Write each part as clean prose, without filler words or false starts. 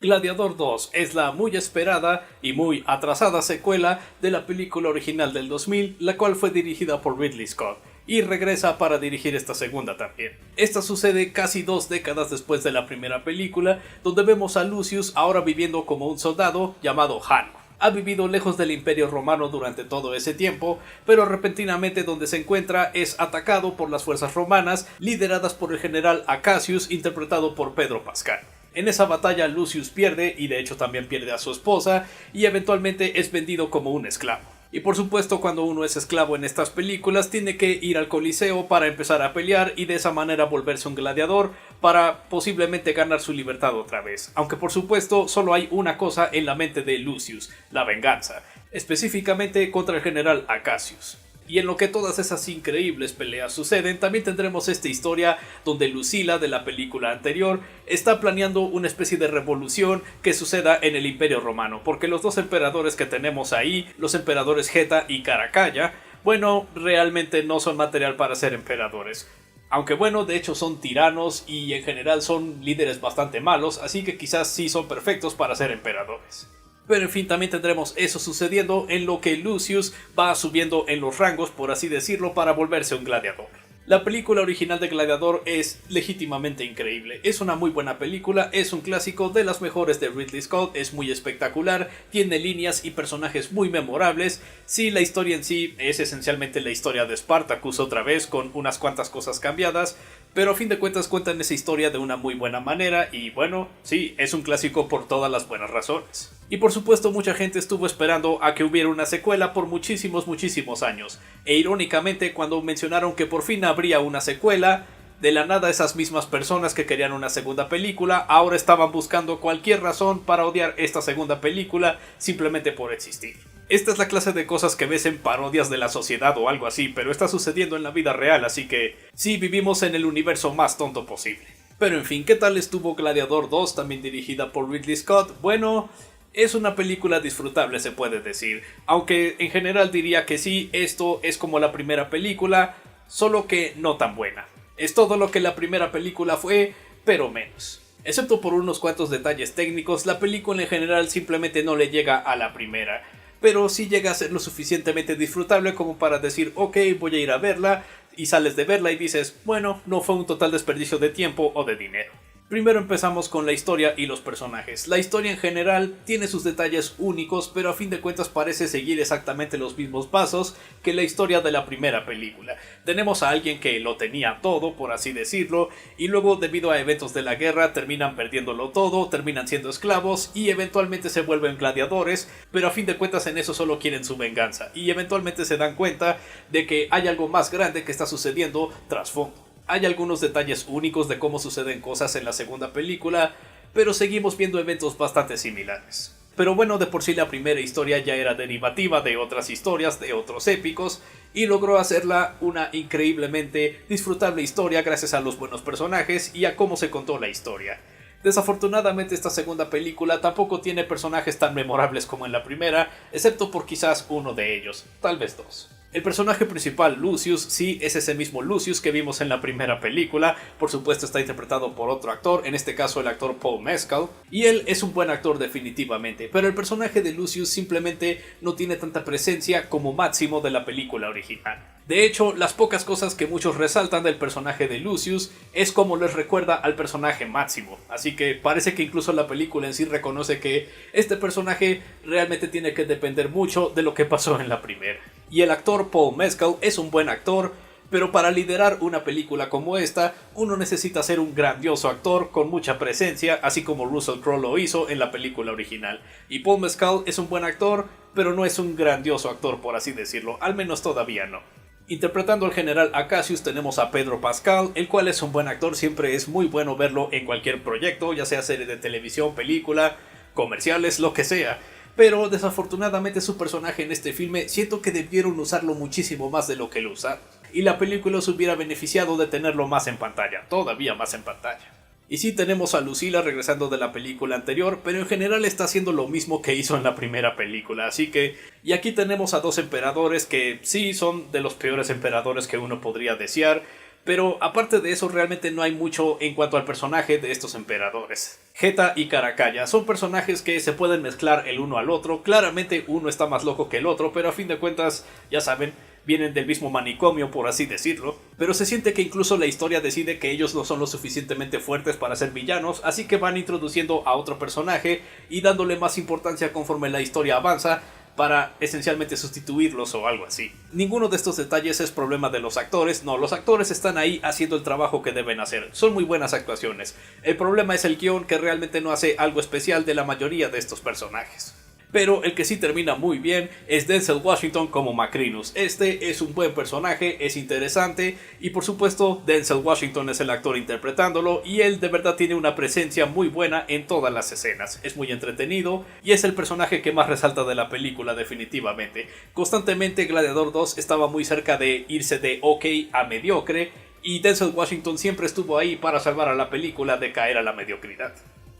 Gladiador 2 es la muy esperada y muy atrasada secuela de la película original del 2000, la cual fue dirigida por Ridley Scott, y regresa para dirigir esta segunda también. Esta sucede casi 2 décadas después de la primera película, donde vemos a Lucius ahora viviendo como un soldado llamado Hanno. Ha vivido lejos del Imperio Romano durante todo ese tiempo, pero repentinamente donde se encuentra es atacado por las fuerzas romanas, lideradas por el general Acasius, interpretado por Pedro Pascal. En esa batalla Lucius pierde, y de hecho también pierde a su esposa, y eventualmente es vendido como un esclavo. Y por supuesto, cuando uno es esclavo en estas películas, tiene que ir al Coliseo para empezar a pelear y de esa manera volverse un gladiador para posiblemente ganar su libertad otra vez. Aunque por supuesto solo hay una cosa en la mente de Lucius: la venganza, específicamente contra el general Acasius. Y en lo que todas esas increíbles peleas suceden, también tendremos esta historia donde Lucila, de la película anterior, está planeando una especie de revolución que suceda en el Imperio Romano, porque los dos emperadores que tenemos ahí, los emperadores Geta y Caracalla, bueno, realmente no son material para ser emperadores. Aunque bueno, de hecho son tiranos y en general son líderes bastante malos, así que quizás sí son perfectos para ser emperadores. Pero en fin, también tendremos eso sucediendo en lo que Lucius va subiendo en los rangos, por así decirlo, para volverse un gladiador. La película original de Gladiador es legítimamente increíble, es una muy buena película, es un clásico de las mejores de Ridley Scott, es muy espectacular, tiene líneas y personajes muy memorables. Sí, la historia en sí es esencialmente la historia de Spartacus otra vez, con unas cuantas cosas cambiadas, pero a fin de cuentas cuentan esa historia de una muy buena manera y bueno, sí, es un clásico por todas las buenas razones. Y por supuesto mucha gente estuvo esperando a que hubiera una secuela por muchísimos años, e irónicamente cuando mencionaron que por fin habría una secuela, de la nada esas mismas personas que querían una segunda película ahora estaban buscando cualquier razón para odiar esta segunda película simplemente por existir. Esta es la clase de cosas que ves en parodias de la sociedad o algo así, pero está sucediendo en la vida real, así que sí, vivimos en el universo más tonto posible. Pero en fin, ¿qué tal estuvo Gladiador 2, también dirigida por Ridley Scott? Bueno, es una película disfrutable, se puede decir, aunque en general diría que sí, esto es como la primera película, solo que no tan buena. Es todo lo que la primera película fue, pero menos. Excepto por unos cuantos detalles técnicos, la película en general simplemente no le llega a la primera, pero sí llega a ser lo suficientemente disfrutable como para decir, ok, voy a ir a verla, y sales de verla y dices, bueno, no fue un total desperdicio de tiempo o de dinero. Primero empezamos con la historia y los personajes. La historia en general tiene sus detalles únicos, pero a fin de cuentas parece seguir exactamente los mismos pasos que la historia de la primera película. Tenemos a alguien que lo tenía todo, por así decirlo, y luego debido a eventos de la guerra terminan perdiéndolo todo, terminan siendo esclavos y eventualmente se vuelven gladiadores, pero a fin de cuentas en eso solo quieren su venganza, y eventualmente se dan cuenta de que hay algo más grande que está sucediendo tras fondo. Hay algunos detalles únicos de cómo suceden cosas en la segunda película, pero seguimos viendo eventos bastante similares. Pero bueno, de por sí la primera historia ya era derivativa de otras historias, de otros épicos, y logró hacerla una increíblemente disfrutable historia gracias a los buenos personajes y a cómo se contó la historia. Desafortunadamente esta segunda película tampoco tiene personajes tan memorables como en la primera, excepto por quizás uno de ellos, tal vez dos. El personaje principal, Lucius, sí es ese mismo Lucius que vimos en la primera película, por supuesto está interpretado por otro actor, en este caso el actor Paul Mescal, y él es un buen actor definitivamente, pero el personaje de Lucius simplemente no tiene tanta presencia como Máximo de la película original. De hecho, las pocas cosas que muchos resaltan del personaje de Lucius es como les recuerda al personaje Máximo, así que parece que incluso la película en sí reconoce que este personaje realmente tiene que depender mucho de lo que pasó en la primera. Y el actor Paul Mescal es un buen actor, pero para liderar una película como esta, uno necesita ser un grandioso actor con mucha presencia, así como Russell Crowe lo hizo en la película original. Y Paul Mescal es un buen actor, pero no es un grandioso actor, por así decirlo, al menos todavía no. Interpretando al general Acasius tenemos a Pedro Pascal, el cual es un buen actor, siempre es muy bueno verlo en cualquier proyecto, ya sea serie de televisión, película, comerciales, lo que sea. Pero desafortunadamente su personaje en este filme siento que debieron usarlo muchísimo más de lo que lo usaron, y la película se hubiera beneficiado de tenerlo más en pantalla, todavía más en pantalla. Y sí tenemos a Lucila regresando de la película anterior, pero en general está haciendo lo mismo que hizo en la primera película, así que... Y aquí tenemos a dos emperadores que sí son de los peores emperadores que uno podría desear, pero aparte de eso realmente no hay mucho en cuanto al personaje de estos emperadores. Geta y Caracalla son personajes que se pueden mezclar el uno al otro. Claramente uno está más loco que el otro, pero a fin de cuentas, ya saben, vienen del mismo manicomio, por así decirlo. Pero se siente que incluso la historia decide que ellos no son lo suficientemente fuertes para ser villanos, así que van introduciendo a otro personaje y dándole más importancia conforme la historia avanza, para esencialmente sustituirlos o algo así. Ninguno de estos detalles es problema de los actores, no, los actores están ahí haciendo el trabajo que deben hacer, son muy buenas actuaciones. El problema es el guión, que realmente no hace algo especial de la mayoría de estos personajes. Pero el que sí termina muy bien es Denzel Washington como Macrinus. Este es un buen personaje, es interesante y por supuesto Denzel Washington es el actor interpretándolo y él de verdad tiene una presencia muy buena en todas las escenas. Es muy entretenido y es el personaje que más resalta de la película definitivamente. Constantemente Gladiador 2 estaba muy cerca de irse de ok a mediocre y Denzel Washington siempre estuvo ahí para salvar a la película de caer a la mediocridad.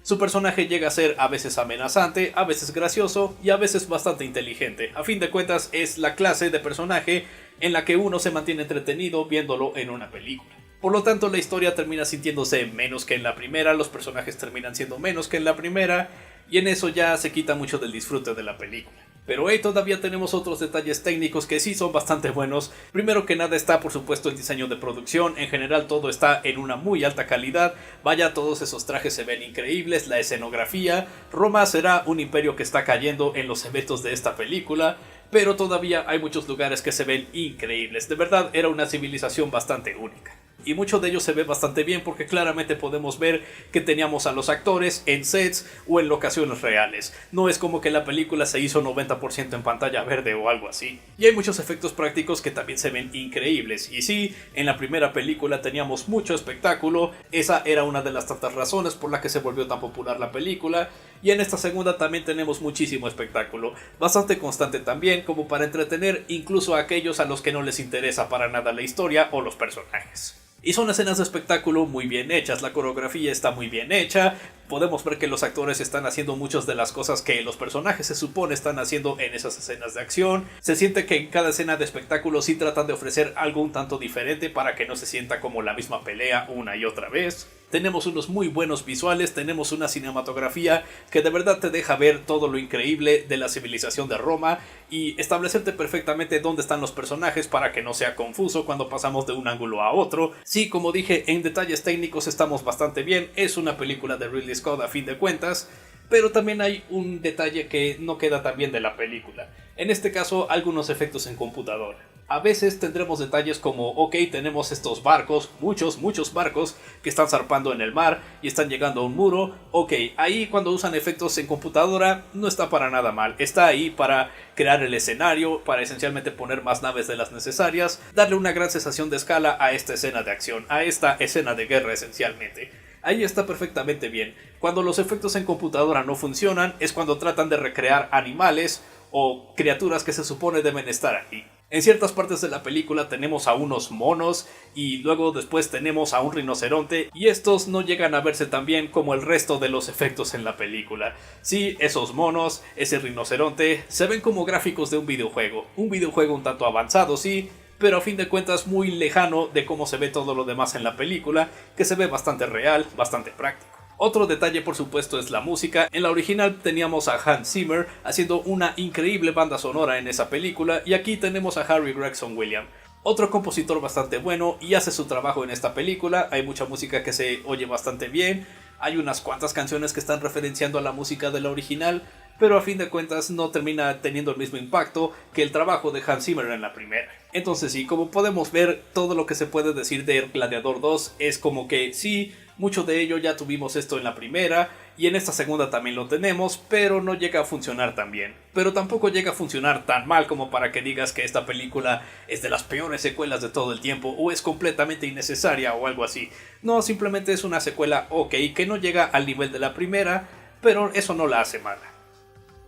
Su personaje llega a ser a veces amenazante, a veces gracioso y a veces bastante inteligente. A fin de cuentas es la clase de personaje en la que uno se mantiene entretenido viéndolo en una película. Por lo tanto la historia termina sintiéndose menos que en la primera, los personajes terminan siendo menos que en la primera y en eso ya se quita mucho del disfrute de la película. Pero todavía tenemos otros detalles técnicos que sí son bastante buenos. Primero que nada está por supuesto el diseño de producción, en general todo está en una muy alta calidad, vaya, todos esos trajes se ven increíbles, la escenografía. Roma será un imperio que está cayendo en los eventos de esta película, pero todavía hay muchos lugares que se ven increíbles, de verdad era una civilización bastante única. Y mucho de ello se ve bastante bien porque claramente podemos ver que teníamos a los actores en sets o en locaciones reales. No es como que la película se hizo 90% en pantalla verde o algo así. Y hay muchos efectos prácticos que también se ven increíbles. Y sí, en la primera película teníamos mucho espectáculo. Esa era una de las tantas razones por la que se volvió tan popular la película. Y en esta segunda también tenemos muchísimo espectáculo. Bastante constante también, como para entretener incluso a aquellos a los que no les interesa para nada la historia o los personajes. Y son escenas de espectáculo muy bien hechas, la coreografía está muy bien hecha, podemos ver que los actores están haciendo muchas de las cosas que los personajes se supone están haciendo en esas escenas de acción. Se siente que en cada escena de espectáculo sí tratan de ofrecer algo un tanto diferente para que no se sienta como la misma pelea una y otra vez. Tenemos unos muy buenos visuales, tenemos una cinematografía que de verdad te deja ver todo lo increíble de la civilización de Roma y establecerte perfectamente dónde están los personajes para que no sea confuso cuando pasamos de un ángulo a otro. Sí, como dije, en detalles técnicos estamos bastante bien, es una película de Ridley Scott a fin de cuentas, pero también hay un detalle que no queda tan bien de la película. En este caso, algunos efectos en computadora. A veces tendremos detalles como, ok, tenemos estos barcos, muchos barcos que están zarpando en el mar y están llegando a un muro. Ok, ahí cuando usan efectos en computadora no está para nada mal. Está ahí para crear el escenario, para esencialmente poner más naves de las necesarias, darle una gran sensación de escala a esta escena de acción, a esta escena de guerra esencialmente. Ahí está perfectamente bien. Cuando los efectos en computadora no funcionan es cuando tratan de recrear animales o criaturas que se supone deben estar aquí. En ciertas partes de la película tenemos a unos monos y luego después tenemos a un rinoceronte y estos no llegan a verse tan bien como el resto de los efectos en la película. Sí, esos monos, ese rinoceronte, se ven como gráficos de un videojuego un tanto avanzado, sí, pero a fin de cuentas muy lejano de cómo se ve todo lo demás en la película, que se ve bastante real, bastante práctico. Otro detalle por supuesto es la música. En la original teníamos a Hans Zimmer haciendo una increíble banda sonora en esa película y aquí tenemos a Harry Gregson Williams. Otro compositor bastante bueno y hace su trabajo en esta película, hay mucha música que se oye bastante bien, hay unas cuantas canciones que están referenciando a la música de la original, pero a fin de cuentas no termina teniendo el mismo impacto que el trabajo de Hans Zimmer en la primera. Entonces sí, como podemos ver, todo lo que se puede decir de Gladiador 2 es como que sí, mucho de ello ya tuvimos esto en la primera y en esta segunda también lo tenemos, pero no llega a funcionar tan bien. Pero tampoco llega a funcionar tan mal como para que digas que esta película es de las peores secuelas de todo el tiempo o es completamente innecesaria o algo así. No, simplemente es una secuela ok que no llega al nivel de la primera, pero eso no la hace mala.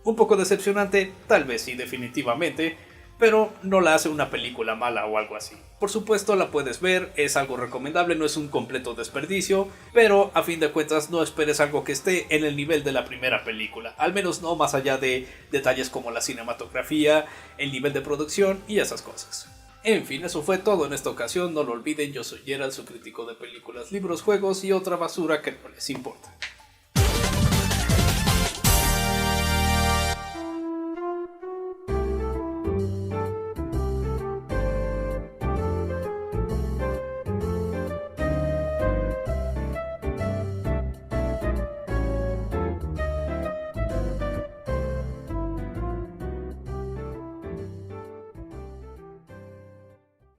Un poco decepcionante, tal vez sí, definitivamente, pero no la hace una película mala o algo así. Por supuesto la puedes ver, es algo recomendable, no es un completo desperdicio, pero a fin de cuentas no esperes algo que esté en el nivel de la primera película, al menos no más allá de detalles como la cinematografía, el nivel de producción y esas cosas. En fin, eso fue todo en esta ocasión, no lo olviden, yo soy Gerald, su crítico de películas, libros, juegos y otra basura que no les importa.